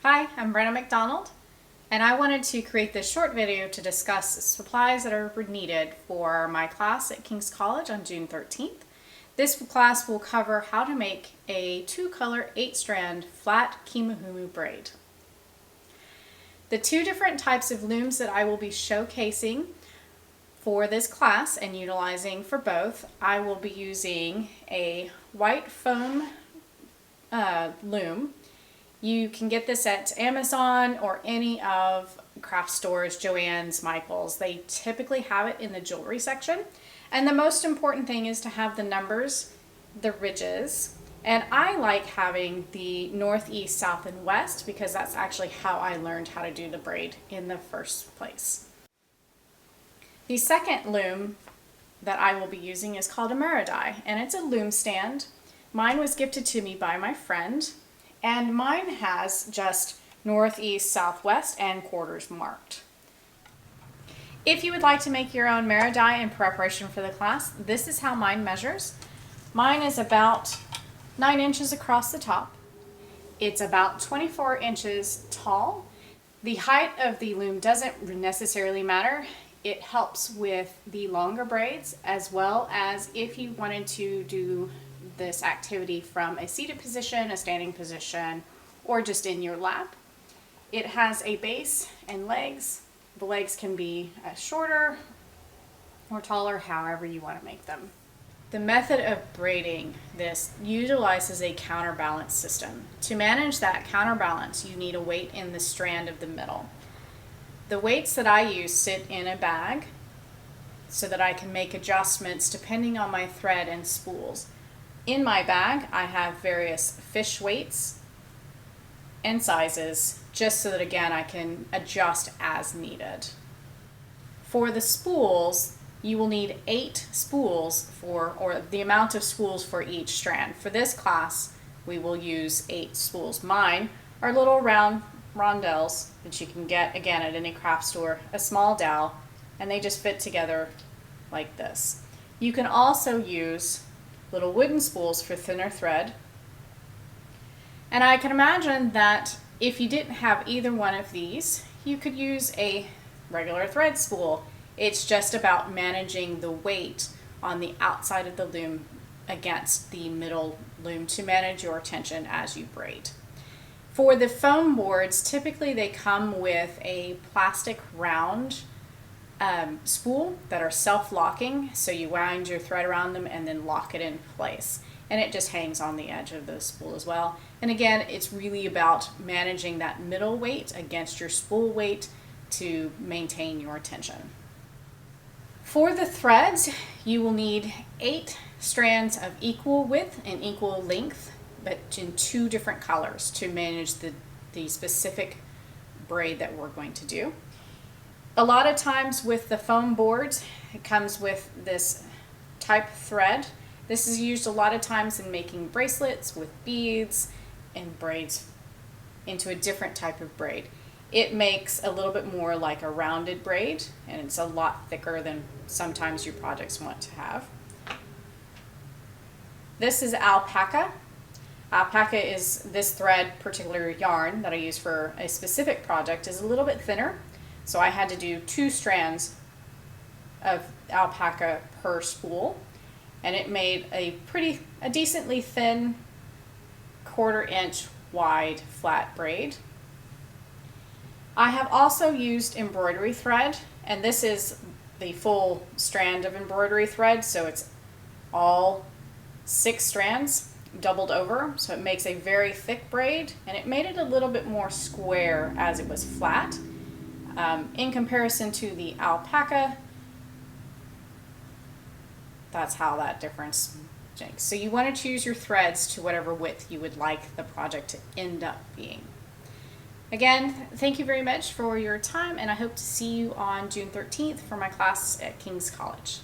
Hi, I'm Brenna McDonald, and I wanted to create this short video to discuss supplies that are needed for my class at King's College on June 13th. This class will cover how to make a 2-color 8-strand flat Kumihimo braid. The two different types of looms that I will be showcasing for this class and utilizing for both, I will be using a white foam loom. You can get this at Amazon or any of craft stores, Joann's, Michael's. They typically have it in the jewelry section. And the most important thing is to have the numbers, the ridges, and I like having the north, east, south, and west because that's actually how I learned how to do the braid in the first place. The second loom that I will be using is called a Marudai, and it's a loom stand. Mine was gifted to me by my friend, and mine has just north, east, south, west, and quarters marked. If you would like to make your own Marudai in preparation for the class, this is how mine measures. Mine is about 9 inches across the top. It's about 24 inches tall. The height of the loom doesn't necessarily matter. It helps with the longer braids, as well as if you wanted to do this activity from a seated position, a standing position, or just in your lap. It has a base and legs. The legs can be shorter or taller, however you want to make them. The method of braiding this utilizes a counterbalance system. To manage that counterbalance, you need a weight in the strand of the middle. The weights that I use sit in a bag so that I can make adjustments depending on my thread and spools. In my bag, I have various fish weights and sizes, just so that again I can adjust as needed. For the spools, you will need 8 spools or the amount of spools for each strand. For this class, we will use 8 spools. Mine are little round rondelles that you can get again at any craft store, a small dowel, and they just fit together like this. You can also use little wooden spools for thinner thread. And I can imagine that if you didn't have either one of these, you could use a regular thread spool. It's just about managing the weight on the outside of the loom against the middle loom to manage your tension as you braid. For the foam boards, typically they come with a plastic round spool that are self-locking, so you wind your thread around them and then lock it in place, and it just hangs on the edge of the spool as well. And again, it's really about managing that middle weight against your spool weight to maintain your tension. For the threads, you will need 8 strands of equal width and equal length, but in 2 different colors to manage the specific braid that we're going to do. A lot of times with the foam boards, it comes with this type thread. This is used a lot of times in making bracelets with beads and braids into a different type of braid. It makes a little bit more like a rounded braid, and it's a lot thicker than sometimes your projects want to have. This is alpaca. Alpaca is this thread, particular yarn that I use for a specific project, is a little bit thinner. So I had to do 2 strands of alpaca per spool, and it made a decently thin 1/4 inch wide flat braid. I have also used embroidery thread, and this is the full strand of embroidery thread, so it's all 6 strands doubled over, so it makes a very thick braid, and it made it a little bit more square as it was flat. In comparison to the alpaca, that's how that difference makes. So you want to choose your threads to whatever width you would like the project to end up being. Again, thank you very much for your time, and I hope to see you on June 13th for my class at King's College.